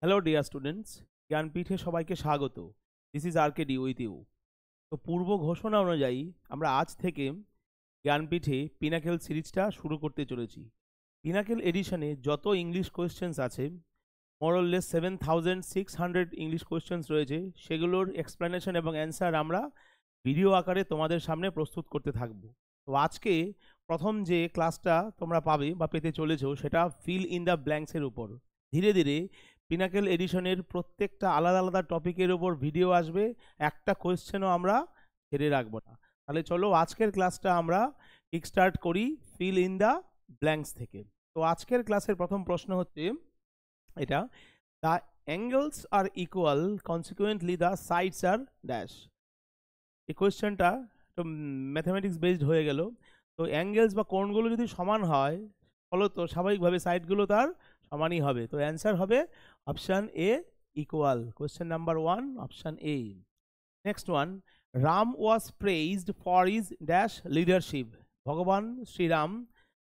Hello dear students, জ্ঞানপীঠে সবাইকে স্বাগত। This is R K D with you. তো পূর্ব ঘোষণা অনুযায়ী আমরা আজ থেকে জ্ঞানপীঠে পিনাকেল সিরিজটা শুরু করতে চলেছি। পিনাকেল এডিশনে যত ইংলিশ কোয়েশ্চেন্স আছে, মোরলেস 7600 ইংলিশ কোয়েশ্চেন্স রয়েছে, সেগুলোর এক্সপ্লেনেশন এবং অ্যান্সার আমরা ভিডিও আকারে তোমাদের সামনে প্রস্তুত করতে থাকব। তো আজকে প্রথম যে ক্লাসটা তোমরা পাবে বা পেতে চলেছো সেটা ফিল ইন দ্য ব্ল্যাঙ্কসের উপর। ধীরে ধীরে পিনাকেল এডিশনের প্রত্যেকটা আলাদা আলাদা টপিকের উপর ভিডিও আসবে, একটা কোয়েশ্চেনও আমরা ছেড়ে রাখবো না। তাহলে চলো আজকের ক্লাসটা আমরা কিক স্টার্ট করি ফিল ইন দ্য ব্ল্যাঙ্কস থেকে। তো আজকের ক্লাসের প্রথম প্রশ্ন হচ্ছে এটা, the angles are equal, consequently the sides are dash. এই কোয়েশ্চেনটা তো ম্যাথামেটিক্স বেসড হয়ে গেল। তো অ্যাঙ্গেলস বা কোণগুলো যদি সমান হয়, ফলত স্বাভাবিকভাবে সাইডগুলো তার সমানই হবে। তো অ্যান্সার হবে option A, equal. Question number 1, option A. Next one, Ram was praised for is dash leadership. ভগবান শ্রীরাম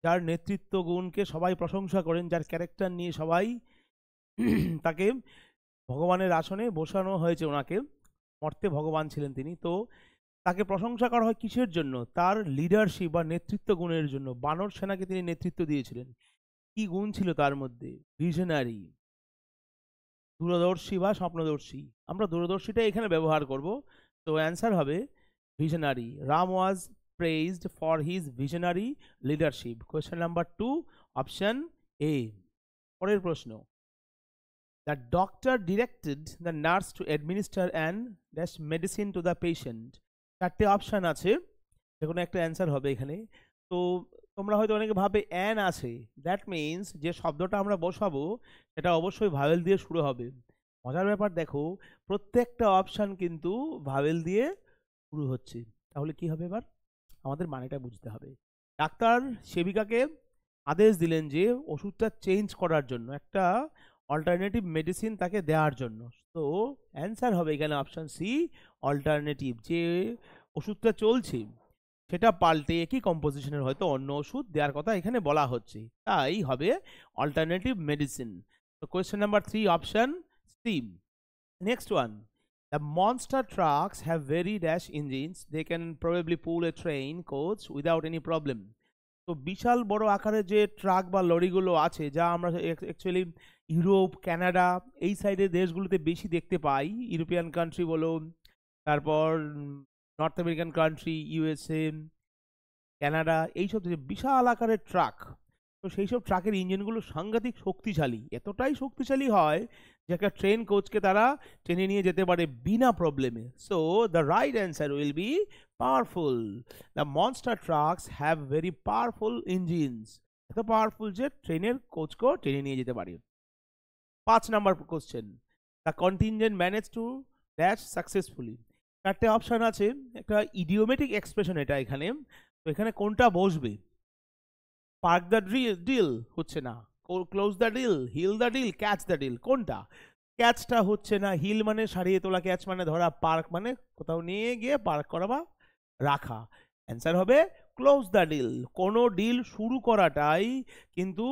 যার নেতৃত্ব গুণকে সবাই প্রশংসা করেন, যার ক্যারেক্টার নিয়ে সবাই তাকে ভগবানের আসনে বসানো হয়েছে, ওনাকে মর্তে ভগবান ছিলেন তিনি, তো তাকে প্রশংসা করা হয় কিসের জন্য? তার লিডারশিপ বা নেতৃত্ব গুণের জন্য। বানর সেনাকে তিনি নেতৃত্ব দিয়েছিলেন। কি গুণ ছিল তার মধ্যে? ভিশনারি, দূরদর্শী বা স্বপ্নদর্শী। আমরা দূরদর্শীটা এখানে ব্যবহার করব। তো অ্যান্সার হবে visionary. Ram was praised for his visionary leadership. Question number 2, option A. পরের প্রশ্ন, the doctor directed the nurse to administer and dash medicine to the patient. চারটে অপশান আছে, যে কোনো একটা অ্যান্সার হবে এখানে। তো তোমরা হয়তো অনেকে ভাবে অ্যান আছে, দ্যাট মিনস যে শব্দটা আমরা বসাবো সেটা অবশ্যই ভাওয়েল দিয়ে শুরু হবে। মজার ব্যাপার দেখো, প্রত্যেকটা অপশান কিন্তু ভাওয়েল দিয়ে শুরু হচ্ছে। তাহলে কি হবে? এবার আমাদের মানেটা বুঝতে হবে। ডাক্তার সেবিকাকে আদেশ দিলেন যে ওষুধটা চেঞ্জ করার জন্য, একটা অল্টারনেটিভ মেডিসিন তাকে দেওয়ার জন্য। তো অ্যান্সার হবে এখানে অপশান সি, অল্টারনেটিভ। যে ওষুধটা চলছে সেটা পাল্টে একই কম্পোজিশনের হয়তো অন্য ওষুধ দেওয়ার কথা এখানে বলা হচ্ছে, তাই হবে অল্টারনেটিভ মেডিসিন। তো question number 3, option C. Next one, the monster trucks have very dash engines. They can probably pull a train coach without any problem. তো বিশাল বড় আকারের যে ট্রাক বা লরিগুলো আছে, যা আমরা অ্যাকচুয়ালি ইউরোপ, কানাডা এই সাইডের দেশগুলোতে বেশি দেখতে পাই, ইউরোপিয়ান কান্ট্রি বলো, তারপর north American country, USA, Canada, এইসব যে বিশাল আকারের ট্রাক, তো সেই সব ট্রাকের ইঞ্জিনগুলো সাংঘাতিক শক্তিশালী। এতটাই শক্তিশালী হয় যে একটা ট্রেন কোচকে তারা টেনে নিয়ে যেতে পারে বিনা প্রবলেমে। So the right answer will B powerful. The monster trucks have very powerful engines. এত পাওয়ারফুল যে ট্রেনের কোচকেও টেনে নিয়ে যেতে পারে। 5 number question, the contingent manage to dash successfully. চারটে অপশান আছে, একটা ইডিওমেটিক এক্সপ্রেশন এটা এখানে। তো এখানে কোনটা বসবে? পার্ক দ্য ডিল হচ্ছে না, close the deal, heal the deal, catch the deal. কোনটা? ক্যাচটা হচ্ছে না। হিল মানে সারিয়ে তোলা, ক্যাচ মানে ধরা, পার্ক মানে কোথাও নিয়ে গিয়ে পার্ক করা বা রাখা। অ্যান্সার হবে ক্লোজ দ্য ডিল। কোনো ডিল শুরু করাটাই কিন্তু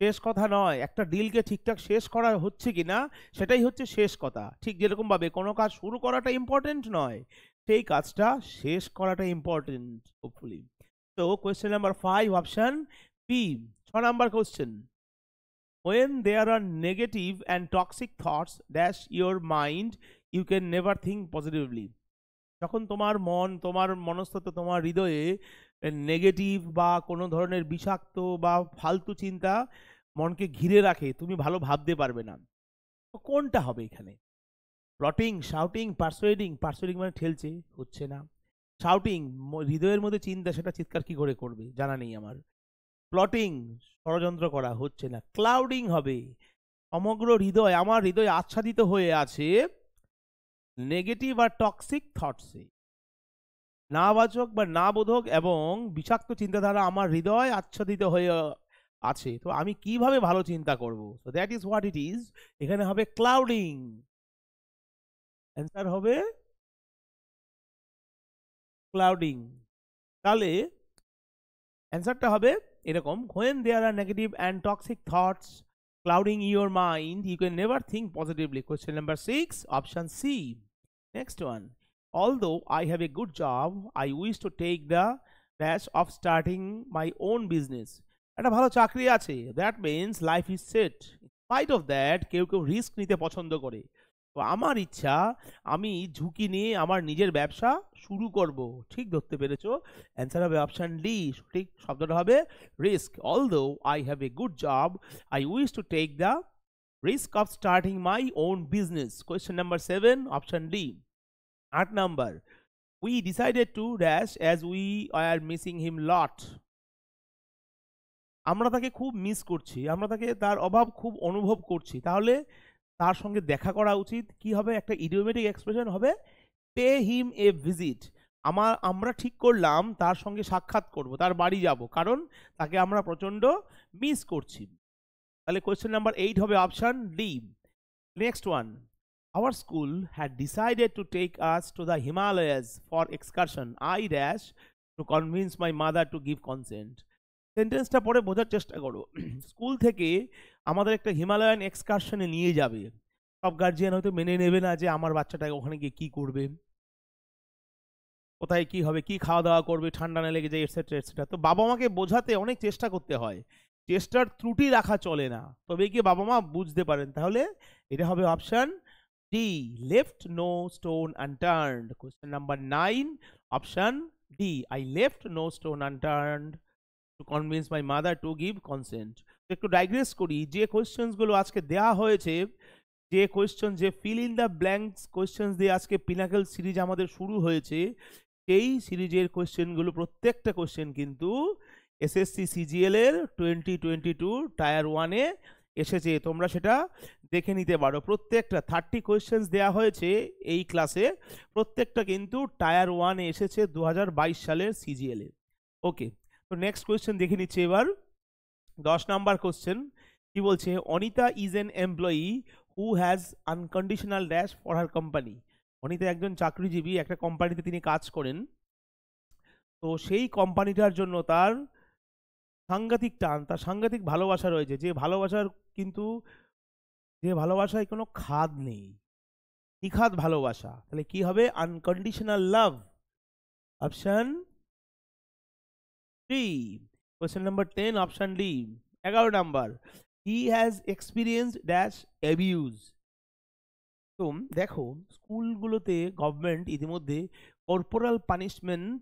শেষ কথা নয়। একটা ডিলকে ঠিকঠাক শেষ করা হচ্ছে কিনা সেটাই হচ্ছে শেষ কথা। ঠিক যেরকম ভাবে কোনো কাজ শুরু করাটা ইম্পর্টেন্ট নয়, সেই কাজটা শেষ করাটা ইম্পর্টেন্ট, হোপফুলি। তো question number 5, option B. 6 number question, when there are negative and toxic thoughts dash your mind you can never think positively. যখন তোমার মন, তোমার মনস্তত্ত্ব, তোমার হৃদয়ে নেগেটিভ বা কোনো ধরনের বিষাক্ত বা ফালতু চিন্তা মনকে ঘিরে রাখে, তুমি ভালো ভাবতে পারবে না। তো কোনটা হবে এখানে? Plotting, shouting, পারসুয়েডিং। পারসুয়েডিং মানে ঠেলছে, হচ্ছে না। শাউটিং, হৃদয়ের মধ্যে চিন্তা, সেটা চিৎকার কি করে করবে জানা নেই আমার। প্লটিং, ষড়যন্ত্র করা, হচ্ছে না। ক্লাউডিং হবে, সমগ্র হৃদয়, আমার হৃদয় আচ্ছাদিত হয়ে আছে নেগেটিভ আর টক্সিক থটসে। নাবাচক বা না বোধক এবং বিষাক্ত চিন্তাধারা আমার হৃদয় আচ্ছাদিত হয়ে আছে, তো আমি কিভাবে ভালো চিন্তা করব? So that is what it is. এখানে হবে ক্লাউডিং। অ্যান্সার হবে ক্লাউডিং। তাহলে অ্যান্সারটা হবে এরকম, when there are negative and toxic thoughts clouding your mind, you can never think positively. Question number 6, option C. Next one, although I have a good job, I wish to take the dash of starting my own business. একটা ভালো চাকরি আছে, that means life is set, spite of that কেউ কেউ risk নিতে পছন্দ করে। তো আমার ইচ্ছা, আমি ঝুঁকি নিয়ে আমার নিজের ব্যবসা শুরু করব। ঠিক ধরতে পেরেছো, অ্যান্সার হবে অপশন ডি। সঠিক শব্দটা হবে risk. Although I have a good job, I wish to take the risk of starting my own business. Question number 7, option D. 8 number, we decided to dash as we are missing him lot. আমরা তাকে খুব miss করছি, আমরা তাকে তার অভাব খুব অনুভব করছি, তাহলে তার সঙ্গে দেখা করা উচিত। কি হবে, একটা ইডিওমেটিক এক্সপ্রেশন হবে পে হিম এ ভিজিট। আমরা ঠিক করলাম তার সঙ্গে সাক্ষাৎ করব, তার বাড়ি যাব, কারণ তাকে আমরা প্রচণ্ড মিস করছি। তাহলে কোয়েশ্চেন নাম্বার 8 হবে option D. Next one, our school had decided to take us to the Himalayas for excursion. I dash to convince my mother to give consent. সেন্টেন্সটা পড়ে বোঝার চেষ্টা করো। স্কুল থেকে আমাদের একটা হিমালয়ান এক্সকারশনে নিয়ে যাবে। সব গার্জিয়ান হয়তো মেনে নেবে না যে আমার বাচ্চাটাকে ওখানে গিয়ে কী করবে, কোথায় কী হবে, কী খাওয়া দাওয়া করবে, ঠান্ডা না লেগে যায়, এটসেট্রা এটসেট্রা। তো বাবা মাকে বোঝাতে অনেক চেষ্টা করতে হয়, চেষ্টার ত্রুটি রাখা চলে না, তবে কি বাবা মা বুঝতে পারেন। তাহলে এটা হবে option D, left no stone unturned. Question number 9, option D, I left no stone unturned to convince my mother to give consent. একটু ডাইগ্রেস করি, যে কোয়েশ্চেন্স গুলো আজকে দেয়া হয়েছে, যে কোয়েশ্চেন, যে feel in the blanks questions দিয়ে আজকে পিনাকেল সিরিজ আমাদের শুরু হয়েছে, সেই সিরিজের কোয়েশ্চেনগুলো প্রত্যেকটা কোয়েশ্চেন কিন্তু এসএসসি সিজিএল এর 2022 টায়ার 1-এ এসেছে। তোমরা সেটা দেখে নিতে পারো। প্রত্যেকটা 30 কোয়েশ্চেন্স দেওয়া হয়েছে এই ক্লাসে, প্রত্যেকটা কিন্তু টায়ার 1-এ এসেছে 2022 সালের সিজিএল এ। ওকে, তো নেক্সট কোয়েশ্চেন দেখে নিচ্ছি এবার। 10 নাম্বার কোয়েশ্চেন কি বলছে, Anita is an employee who has unconditional dash for her company. Anita একজন চাকরিজীবী, একটা কোম্পানিতে তিনি কাজ করেন। তো সেই কোম্পানিটার জন্য তার সাংঘাতিক টান, তার সাংঘাতিক ভালোবাসা রয়েছে, যে ভালোবাসার কিন্তু, যে ভালোবাসায় কোনো খাদ নেই, নিখাদ ভালোবাসা। তাহলে কি হবে, unconditional love. Option D. Question number 10, option D. 11 number, he has experienced dash abuse. তো দেখো, স্কুলগুলোতে গভর্নমেন্ট ইতিমধ্যে কর্পোরাল পানিশমেন্ট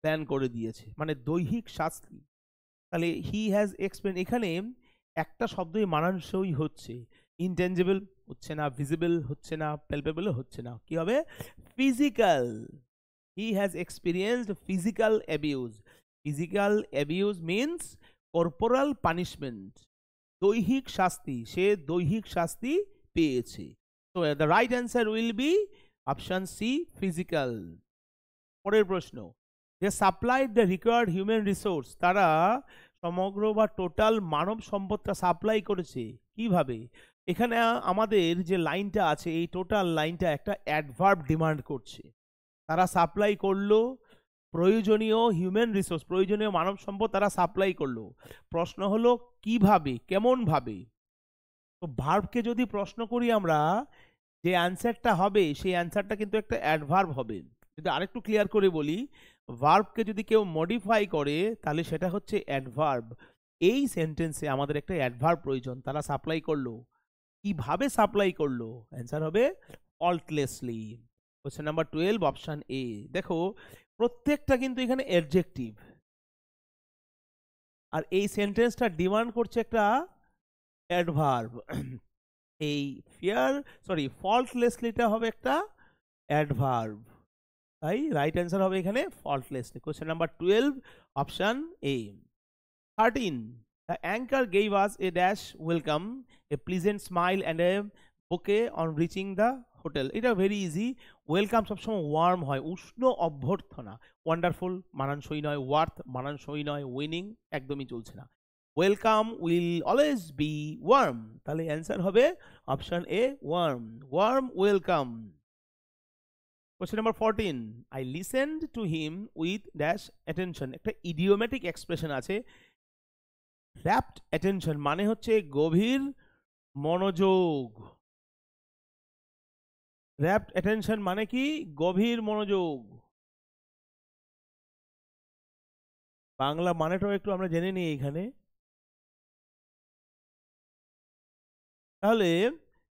প্ল্যান করে দিয়েছে, মানে দৈহিক শাস্তি। তাহলে হি হ্যাজ এক্সপিরিয়েন্স, এখানে একটা শব্দই মানানসই হচ্ছে, ইনটেঞ্জিবল হচ্ছে না, ভিজিবল হচ্ছে না, প্যালপেবল হচ্ছে না, কি হবে, physical. He has experienced physical abuse. Physical abuse means corporal punishment, দৈহিক শাস্তি, সে দৈহিক শাস্তি পেয়েছে। তো the right answer will be option C, physical. পরের প্রশ্ন, they supplied the required human resource. তারা সমগ্র বা টোটাল মানব সম্পদটা সাপ্লাই করেছে, কিভাবে? এখানে আমাদের যে লাইনটা আছে, এই টোটাল লাইনটা একটা অ্যাডভার্ব ডিমান্ড করছে। তারা সাপ্লাই করলো প্রয়োজনীয় হিউম্যান রিসোর্স, প্রয়োজনীয় মানব সম্পদ তারা সাপ্লাই করলো। প্রশ্ন হলো কিভাবে, কেমন ভাবে? তো ভার্বকে যদি প্রশ্ন করি আমরা, যে অ্যান্সারটা হবে সেই অ্যান্সারটা কিন্তু একটা অ্যাডভার্ব হবে। যদি আরেকটু ক্লিয়ার করে বলি, ভার্বকে যদি কেউ মডিফাই করে তাহলে সেটা হচ্ছে অ্যাডভার্ব। এই সেন্টেন্সে আমাদের একটা অ্যাডভার্ব প্রয়োজন। তারা সাপ্লাই করলো, কিভাবে সাপ্লাই করলো? অ্যান্সার হবে faultlessly. Question number 12, option A. দেখো, প্রত্যেকটা কিন্তু এখানে অ্যাডজেক্টিভ, আর এই সেন্টেন্সটা ডিমান্ড করছে একটা অ্যাডভার্ব। এই ফল্টলেসলিটা হবে একটা অ্যাডভার্ব, তাই রাইট অ্যান্সার হবে এখানে faultlessly. Question number 12, option A. 13, the anchor gave us a dash welcome, a pleasant smile and a bouquet on reaching the hotel. এটা ভেরি ইজি। ওয়েলকাম সবসময় ওয়ার্ম হয়, উষ্ণ অভ্যর্থনা। ওয়ান্ডারফুল মানানসই নয়, ওয়ার্থ মানানসই নয়, উইনিং একদমই চলছে না। Welcome will always be warm. তাহলে অ্যান্সার হবে option A, warm. Warm welcome. Question number 14, I listened to him with dash attention. একটা ইডিওমেটিক এক্সপ্রেশন আছে, র্যাপ্ট অ্যাটেনশন মানে হচ্ছে গভীর মনোযোগ। র্যাপ্ট অ্যাটেনশন মানে কি? গভীর মনোযোগ। বাংলা মানেটাও একটু আমরা জেনে নিই এখানে। তাহলে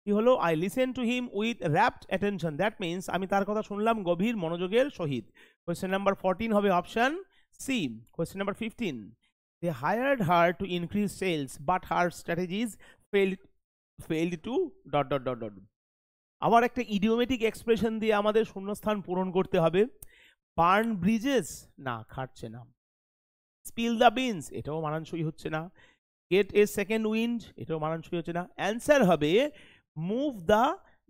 কি হলো? I listen to him with rapt attention, that means আমি তার কথা শুনলাম গভীর মনোযোগের সহিত। কোয়েশ্চেন নাম্বার 14 হবে option C. Question number 15, they hired her to increase sales but her strategies failed to dot dot dot dot. আবার একটা ইডিওমেটিক এক্সপ্রেশন দিয়ে আমাদের শূন্যস্থান পূরণ করতে হবে। বার্ন ব্রিজেস, না খাটছে না। স্পিল দ্য বিনস, এটাও মানানসই হচ্ছে না। গেট এ সেকেন্ড উইন্ড, এটাও মানানসই হচ্ছে না। অ্যান্সার হবে মুভ দ্য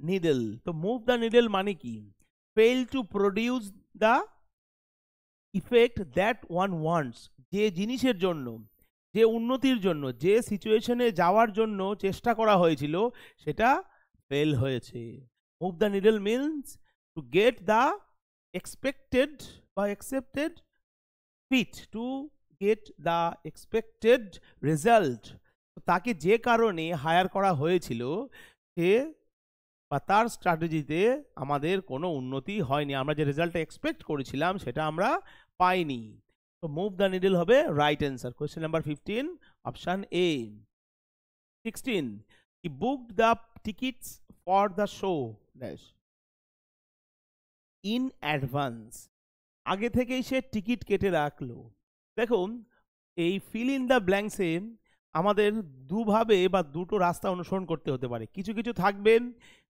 নিডল। তো মুভ দ্য নিডল মানে কি? Fail to produce the effect that one wants, যে জিনিসের জন্য, যে উন্নতির জন্য, যে সিচুয়েশনে যাওয়ার জন্য চেষ্টা করা হয়েছিল সেটা ফেল হয়েছে। Move the needle means to get the expected বা accepted fit, to get the expected result. তাকে যে কারণে হায়ার করা হয়েছিল সে বা তার স্ট্র্যাটেজিতে আমাদের কোনো উন্নতি হয়নি, আমরা যে রেজাল্টটা এক্সপেক্ট করেছিলাম সেটা আমরা পাইনি। তো মুভ দ্য নিডল হবে right answer. Question number 15 option A. 16, he booked the tickets for the show dash in advance, আগে থেকেই সে টিকিট কেটে রাখলো। দেখুন এই ফিল ইন দ্য ব্ল্যাঙ্কসে আমাদের দুভাবে বা দুটো রাস্তা অনুসরণ করতে হতে পারে। কিছু কিছু থাকবে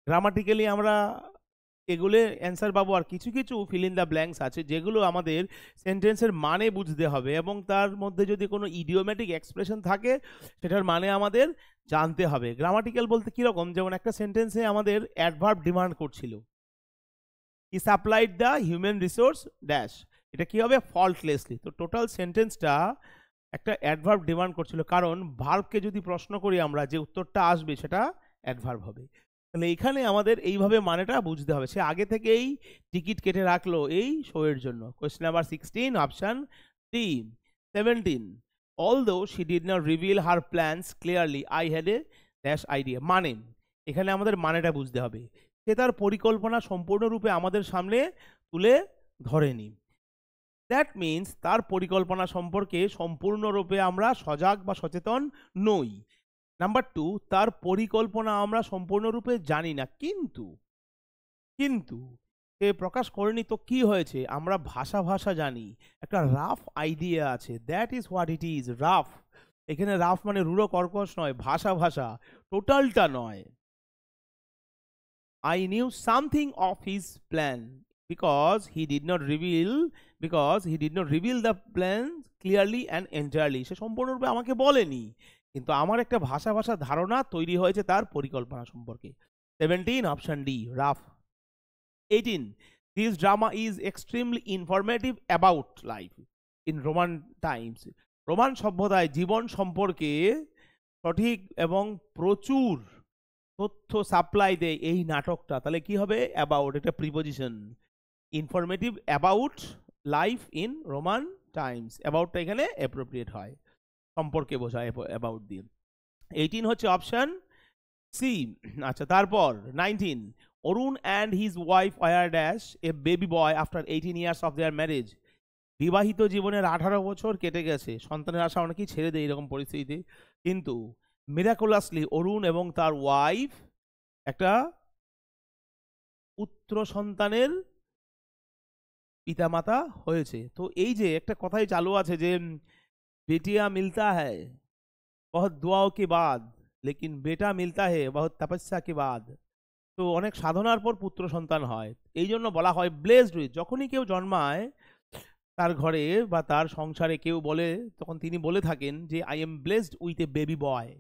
গ্রামাটিক্যালি আমরা এগুলো অ্যান্সার পাবো, আর কিছু কিছু ফিল ইন দ্য ব্ল্যাঙ্কস আছে যেগুলো আমাদের সেন্টেন্সের মানে বুঝতে হবে এবং তার মধ্যে যদি কোনো ইডিওমেটিক এক্সপ্রেশন থাকে সেটার মানে আমাদের জানতে হবে। গ্রামাটিক্যাল বলতে কীরকম? যেমন একটা সেন্টেন্সে আমাদের অ্যাডভার্ব ডিমান্ড করছিল, he supplied the human resource dash, এটা কি হবে? ফল্টলেসলি। তো টোটাল সেন্টেন্সটা একটা অ্যাডভার্ব ডিমান্ড করছিল, কারণ ভার্বকে যদি প্রশ্ন করি আমরা যে উত্তরটা আসবে সেটা অ্যাডভার্ব হবে। তাহলে এখানে আমাদের এইভাবে মানেটা বুঝতে হবে, সে আগে থেকেই টিকিট কেটে রাখলো এই শো এর জন্য। Question number 16 option D. 17, although she did not reveal her plans clearly I had a dash idea, মানে এখানে আমাদের মানেটা বুঝতে হবে, সে তার পরিকল্পনা সম্পূর্ণরূপে আমাদের সামনে তুলে ধরেনি। দ্যাট মিনস তার পরিকল্পনা সম্পর্কে সম্পূর্ণরূপে আমরা সজাগ বা সচেতন নই। নাম্বার 2, তার পরিকল্পনা আমরা সম্পূর্ণরূপে জানি না, কিন্তু কিন্তু সে প্রকাশ করেনি। তো কি হয়েছে? আমরা ভাষা জানি, একটা রাফ আইডিয়া আছে। That is what it is, rough. এখানে রাফ মানে রূঢ় কর্কশ নয়, ভাষা, টোটালটা নয়। I knew something of his plan because he did not reveal the plan clearly and entirely, সে সম্পূর্ণরূপে আমাকে বলেনি, কিন্তু আমার একটা ভাষা ধারণা তৈরি হয়েছে তার পরিকল্পনা সম্পর্কে। 17 option D, rough. 18, this drama is extremely informative about life in Roman times, Roman সভ্যতায় জীবন সম্পর্কে সঠিক এবং প্রচুর তথ্য সাপ্লাই দেয় এই নাটকটা। তাহলে কি হবে? অ্যাবাউট, এটা preposition. Informative about life in Roman times, অ্যাবাউটটা এখানে অ্যাপ্রোপ্রিয়েট হয়, সম্পর্কে বোঝায় অ্যাবাউট দিয়ে। 18 হচ্ছে অপশন সি। আচ্ছা, তারপর 19, Arun and his wife were dash a baby boy after 18 years of their marriage, বিবাহিত জীবনের 18 বছর কেটে গেছে, সন্তানের আশা অনেকেই ছেড়ে দেয় এরকম পরিস্থিতিতে, কিন্তু মিরাকুলাসলি অরুণ এবং তার ওয়াইফ একটা পুত্র সন্তানের পিতামাতা হয়েছে। তো এই যে একটা কথাই চালু আছে যে বেটিয়া মিলতা হ্যায় বহুত দুয়াও কে বাদ, লেকিন বেটা মিলতা হে বহুত তপস্যা কে বাদ। তো অনেক সাধনার পর পুত্র সন্তান হয়, এই জন্য বলা হয় ব্লেসড উইথ। যখনই কেউ জন্মায় তার ঘরে বা তার সংসারে কেউ বলে, তখন তিনি বলে থাকেন যে I am blessed with a baby boy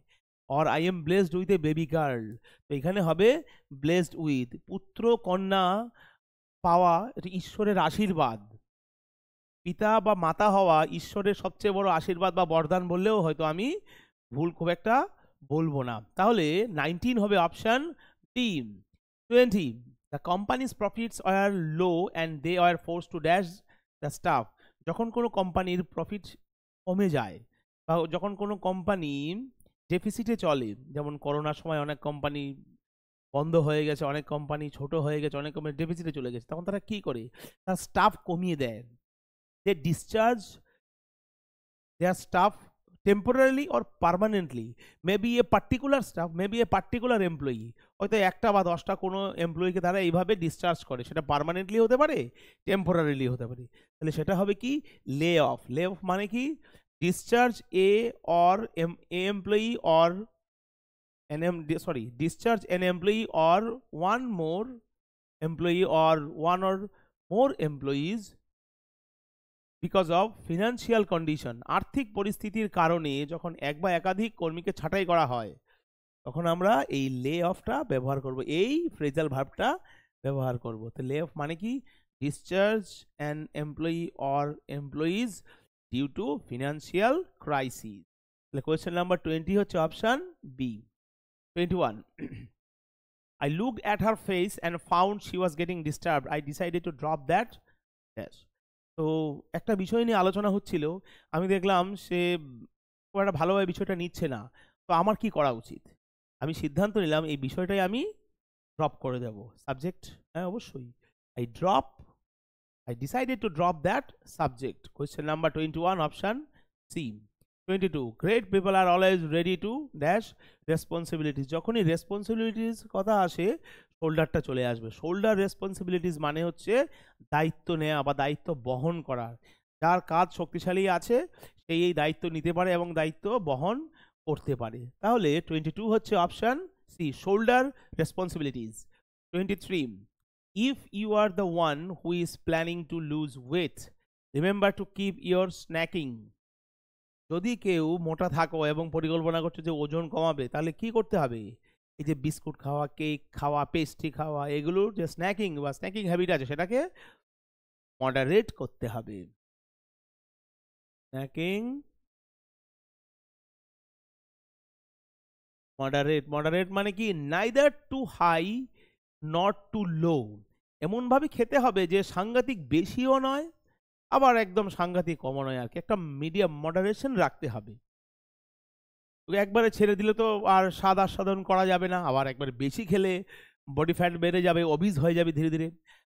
or I am blessed with a baby girl. তো এখানে হবে ব্লেসড উইথ, পুত্র কন্যা পাওয়া এটা ঈশ্বরের আশীর্বাদ। পিতা বা মাতা হওয়া ঈশ্বরের সবচেয়ে বড় আশীর্বাদ বা বরদান বললেও হয়তো আমি ভুল খুব একটা বলবো না। তাহলে 19 হবে option D. 20, the company's profits are low and they are force to dash the staff, যখন কোনো কোম্পানির প্রফিট কমে যায় বা যখন কোনো কোম্পানি ডেফিসিটে চলে, যেমন করোনার সময় অনেক কোম্পানি বন্ধ হয়ে গেছে, অনেক কোম্পানি ছোট হয়ে গেছে, অনেক কোম্পানি ডেফিসিটে চলে গেছে, তখন তারা কি করে, তার স্টাফ কমিয়ে দেয়। They discharge their staff temporarily or permanently, maybe a particular staff, maybe a particular employee, হয়তো একটা বা 10টা কোনো এমপ্লয়িকে তারা এইভাবে ডিসচার্জ করে, সেটা পার্মানেন্টলি হতে পারে, টেম্পোরারিলি হতে পারে। তাহলে সেটা হবে কি লে অফ। লে অফ মানে কি discharge a or employee or discharge an employee or one more employee or one or more employees because of financial condition, আর্থিক পরিস্থিতির কারণে যখন এক বা একাধিক কর্মীকে ছাঁটাই করা হয়, তখন আমরা এই লে অফটা ব্যবহার করব, এই ফ্রেজাল ভার্বটা ব্যবহার করব। তো লে অফ মানে কি discharge an employee or employees due to financial crisis. তাহলে কোয়েশ্চেন নাম্বার 20 হচ্ছে option B. 21. I looked at her face and found she was getting disturbed. I decided to drop that dash. তো একটা বিষয় নিয়ে আলোচনা হচ্ছিল, আমি দেখলাম সে খুব একটা ভালোভাবে বিষয়টা নিচ্ছে না, তো আমার কি করা উচিত? আমি সিদ্ধান্ত নিলাম এই বিষয়টাই আমি ড্রপ করে দেব। সাবজেক্ট, হ্যাঁ অবশ্যই, I decided to drop that subject. Question number 21, option C. 22. Great people are always ready to dash responsibilities. যখনই রেসপন্সিবিলিটিস কথা আসে, শোল্ডারটা চলে আসবে। শোল্ডার রেসপন্সিবিলিটিস মানে হচ্ছে দায়িত্ব নেওয়া বা দায়িত্ব বহন করা। যার কাজ শক্তিশালী আছে সেই এই দায়িত্ব নিতে পারে এবং দায়িত্ব বহন করতে পারে। তাহলে 22 হচ্ছে option C, shoulder responsibilities. 23. If you are the one who is planning to lose weight, remember to keep your snacking. যদি কেউ মোটা থাকো এবং পরিকল্পনা করছো যে ওজন কমাবে, তাহলে কি করতে হবে? এই যে বিস্কুট খাওয়া, কেক খাওয়া, পেস্ট্রি খাওয়া, এগুলোর যে স্ন্যাকিং বা স্ন্যাকিং হ্যাবিট আছে সেটাকে মডারেট করতে হবে। স্ন্যাকিং মডারেট মানে কি neither too high not too low, এমনভাবে খেতে হবে যে সাংঘাতিক বেশিও নয় আবার একদম সাংঘাতিক কমও নয়, আর কি একটা মিডিয়াম মডারেশন রাখতে হবে। একবারে ছেড়ে দিলে তো আর স্বাদ আস্বাদন করা যাবে না, আবার একবারে বেশি খেলে বডি ফ্যাট বেড়ে যাবে, অবিজ হয়ে যাবে ধীরে ধীরে।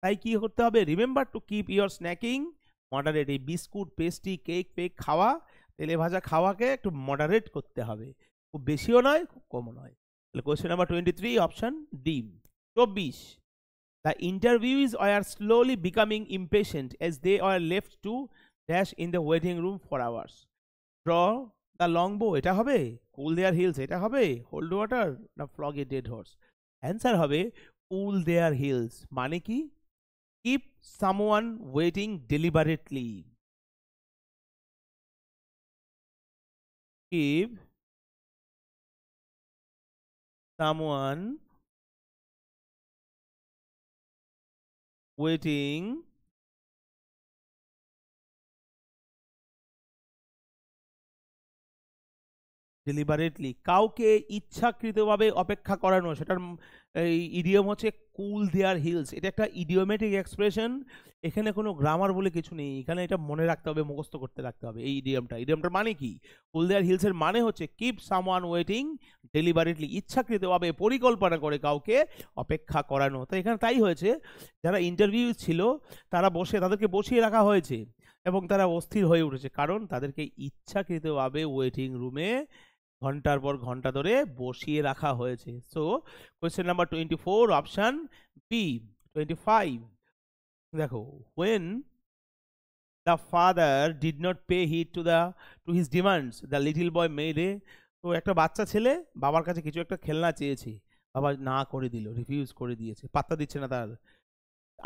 তাই কি করতে হবে? Remember to keep your snacking moderate. এই বিস্কুট, পেস্ট্রি, কেক ফেক খাওয়া, তেলে ভাজা খাওয়াকে একটু মডারেট করতে হবে, খুব বেশিও নয় খুব কমও নয়। তাহলে question number 23 option D. 24. The interviewees were slowly becoming impatient as they were left to dash in the waiting room for hours. Draw the long bow, এটা হবে? Cool their heels, এটা হবে? Hold water না flog a dead horse? Answer হবে cool their heels। মানে কি? Keep someone waiting deliberately. Keep someone waiting deliberately, কাউকে ইচ্ছাকৃতভাবে অপেক্ষা করানো, সেটার এই ইডিয়ম হচ্ছে কুল দেয়ার হিলস। এটা একটা ইডিওমেটিক এক্সপ্রেশন, এখানে কোনো গ্রামার বলে কিছু নেই, এখানে এটা মনে রাখতে হবে, মুখস্থ করতে রাখতে হবে। এই ইডিয়মটার মানে কি? কুল দেয়ার হিলসের মানে হচ্ছে কিপ সামওয়ান ওয়েটিং ডেলিবারেটলি, ইচ্ছাকৃতভাবে পরিকল্পনা করে কাউকে অপেক্ষা করানো। তো এখানে তাই হয়েছে, যারা ইন্টারভিউ ছিল তারা তাদেরকে বসিয়ে রাখা হয়েছে এবং তারা অস্থির হয়ে উঠেছে, কারণ তাদেরকে ইচ্ছাকৃতভাবে ওয়েটিং রুমে ঘন্টার পর ঘন্টা ধরে বসিয়ে রাখা হয়েছে। So question number 24 option B. 25 দেখো, when the father did not pay heed to his demands, the little boy made a, তো একটা বাচ্চা ছেলে বাবার কাছে কিছু একটা খেলনা চেয়েছে, বাবা না করে দিল, রিফিউজ করে দিয়েছে, পাত্তা দিচ্ছে না। তার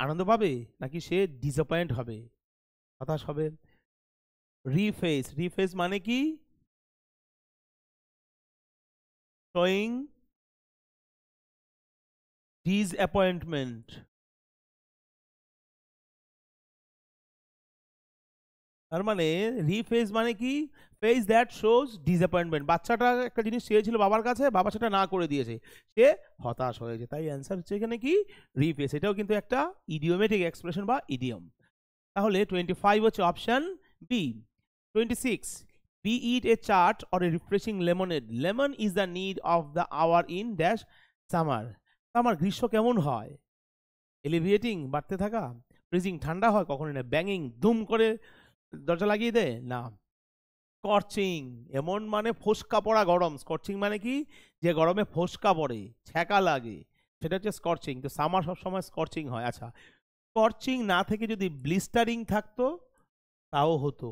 আনন্দ পাবে নাকি সে ডিসঅ্যাপয়েন্ট হবে, হতাশ হবে? রিফেস মানে কি? showing disappointment। তার মানে রিফেস মানে কি? Face that shows disappointment. বাচ্চাটা একটা জিনিস চেয়েছিল বাবার কাছে, বাবা সেটা না করে দিয়েছে, সে হতাশ হয়েছে। তাই অ্যান্সার হচ্ছে এখানে কি রিফেস। এটাও কিন্তু একটা ইডিওমেটিক এক্সপ্রেশন বা ইডিয়ম। তাহলে 25 হচ্ছে option B. 26 be it a chart or a refreshing lemonade, lemon is the need of the hour in dash summer. আমার গ্রীষ্ম কেমন হয়? এলিভিয়েটিং, বাড়তে থাকা। ফ্রিজিং, ঠান্ডা হয় কখনোই না। ব্যাঙিং, ধুম করে দরজা লাগিয়ে দেয় না। স্কর্চিং, এমন মানে ফোসকা পড়া গরম। স্কর্চিং মানে কি? যে গরমে ফোসকা পড়ে, ছ্যাঁকা লাগে, সেটা হচ্ছে স্কর্চিং। তো সামার সবসময় স্কর্চিং হয়। আচ্ছা, স্কর্চিং না থেকে যদি ব্লিস্টারিং থাকতো তাও হতো।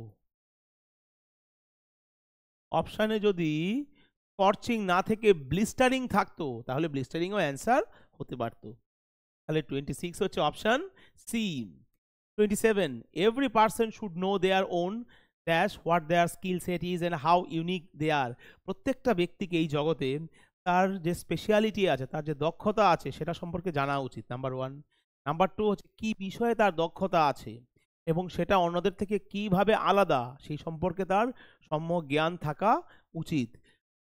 অপশানে যদি স্কর্চিং না থেকে ব্লিস্টারিং থাকতো তাহলে ব্লিস্টারিংও অ্যান্সার হতে পারতো। তাহলে 26 হচ্ছে option C. 27, every person should know their own dash what their skill set is and how unique they are. প্রত্যেকটা ব্যক্তিকে এই জগতে তার যে স্পেশালিটি আছে, তার যে দক্ষতা আছে সেটা সম্পর্কে জানা উচিত, নাম্বার 1। নাম্বার 2 হচ্ছে কি বিষয়ে তার দক্ষতা আছে এবং সেটা অন্যদের থেকে কিভাবে আলাদা সেই সম্পর্কে তার সম্যক জ্ঞান থাকা উচিত।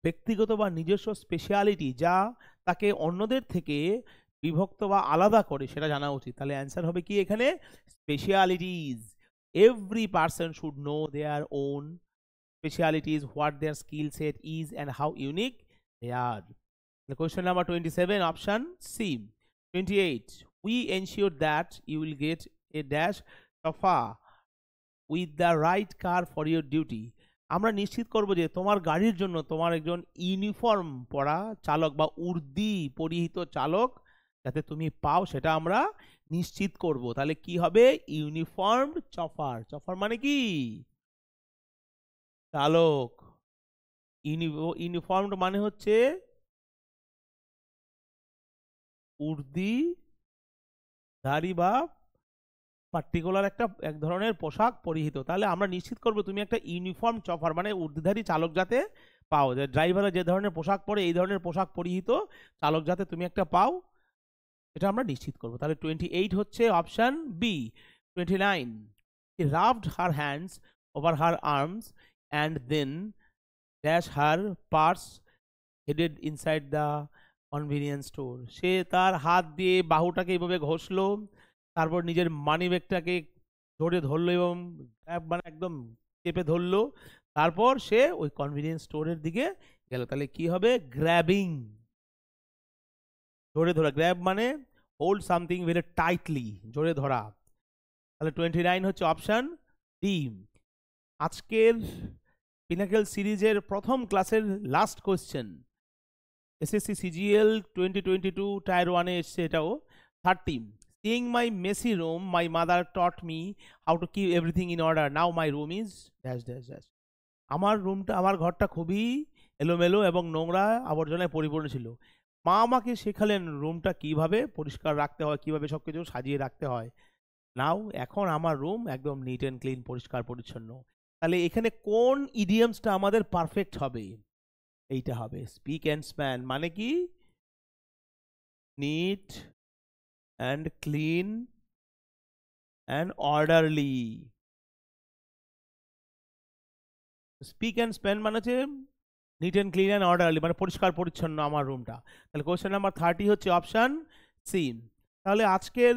ব্যক্তিগত বা নিজস্ব স্পেশালিটি যা তাকে অন্যদের থেকে বিভক্ত বা আলাদা করে সেটা জানা উচিত। তাহলে অ্যান্সার হবে কি এখানে? Specialities. Every person should know their own specialities, what their skill set is and how unique they are. Question number 27, option C. 28, we ensure that you will get a dash sofa with the right car for your duty. আমরা নিশ্চিত করব যে তোমার গাড়ির জন্য তোমার একজন uniform পরা চালক বা উর্দি পরিহিত চালক যাতে তুমি পাও সেটা আমরা নিশ্চিত করব। তাহলে কি হবে? ইউনিফর্মড চফার। চফার মানে কি? চালক। ইউনিফর্মড মানে হচ্ছে উর্দিধারী বা পার্টিকুলার এক ধরনের পোশাক পরিহিত। তাহলে আমরা নিশ্চিত করব তুমি একটা ইউনিফর্ম চফার মানে উর্দিধারী চালক যাতে পাও, যে ড্রাইভারের যে ধরনের পোশাক পরে এই ধরনের পোশাক পরিহিত চালক যাতে তুমি একটা পাও এটা আমরা নিশ্চিত করব। তাহলে 28 হচ্ছে option B. 29, he rubbed her hands over her arms and then dash her purse headed inside the convenience store. সে তার হাত দিয়ে বাহুটাকে এইভাবে ঘষলো, তারপর নিজের মানি ব্যাগটাকে ধরে ধরলো এবং মানে একদম চেপে ধরলো, তারপর সে ওই কনভিনিয়েন্স স্টোরের দিকে গেল। তাহলে কি হবে? গ্র্যাবিং, জোরে ধরা। গ্র্যাব মানে হোল্ড সামথিং ভেরি টাইটলি, জোরে ধরা। তাহলে 29 হচ্ছে অপশন ডি। আজকের পিনাকেল সিরিজের প্রথম ক্লাসের last question, SSC CGL 2022 tier 1-এ এসছে এটাও। 30, seeing my messy room my mother taught me how to keep everything in order, now my room is dash dash dash. আমার ঘরটা খুবই এলোমেলো এবং নোংরা আবর্জনায় পরিপূর্ণ ছিল। মা আমাকে শেখালেন রুমটা কিভাবে পরিষ্কার রাখতে হয়, কিভাবে সবকিছু সাজিয়ে রাখতে হয়। নাও এখন আমার রুম একদম নিট অ্যান্ড ক্লিন, পরিষ্কার পরিচ্ছন্ন। তাহলে এখানে কোন ইডিয়ামসটা আমাদের পারফেক্ট হবে? এইটা হবে স্পিক অ্যান্ড স্প্যান। মানে কি? Neat and clean and orderly. Speak and span মানে হচ্ছে neat and clean and orderly, মানে পরিষ্কার পরিচ্ছন্ন আমার রুমটা। তাহলে কোয়েশ্চেন নাম্বার 30 হচ্ছে অপশান সি। তাহলে আজকের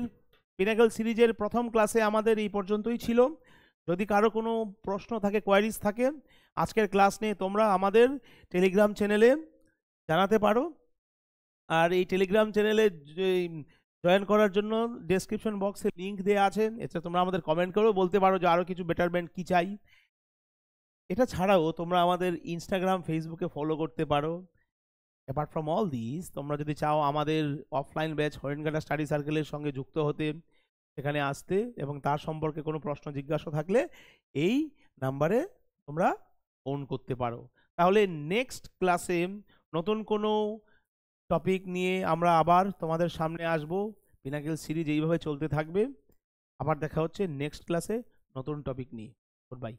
পিনাকেল সিরিজের প্রথম ক্লাসে আমাদের এই পর্যন্তই ছিল। যদি কারো কোনো প্রশ্ন থাকে, কোয়ারিজ থাকে আজকের ক্লাস নিয়ে, তোমরা আমাদের টেলিগ্রাম চ্যানেলে জানাতে পারো। আর এই টেলিগ্রাম চ্যানেলে জয়েন করার জন্য ডেসক্রিপশন বক্সে লিঙ্ক দেওয়া আছে, এছাড়া তোমরা আমাদের কমেন্ট করেও বলতে পারো যে আরও কিছু বেটারমেন্ট কী চাই। এটা ছাড়াও তোমরা আমাদের ইনস্টাগ্রাম, ফেসবুকে ফলো করতে পারো। অ্যাপার্ট ফ্রম অল দিস, তোমরা যদি চাও আমাদের অফলাইন ব্যাচ হরিণঘাটা স্টাডি সার্কেলের সঙ্গে যুক্ত হতে, সেখানে আসতে এবং তার সম্পর্কে কোনো প্রশ্ন জিজ্ঞাসা থাকলে এই নাম্বারে তোমরা ফোন করতে পারো। তাহলে নেক্সট ক্লাসে নতুন কোনো টপিক নিয়ে আমরা আবার তোমাদের সামনে আসব। পিনাকেল সিরিজ এইভাবে চলতে থাকবে। আবার দেখা হচ্ছে নেক্সট ক্লাসে নতুন টপিক নিয়ে। Good bye.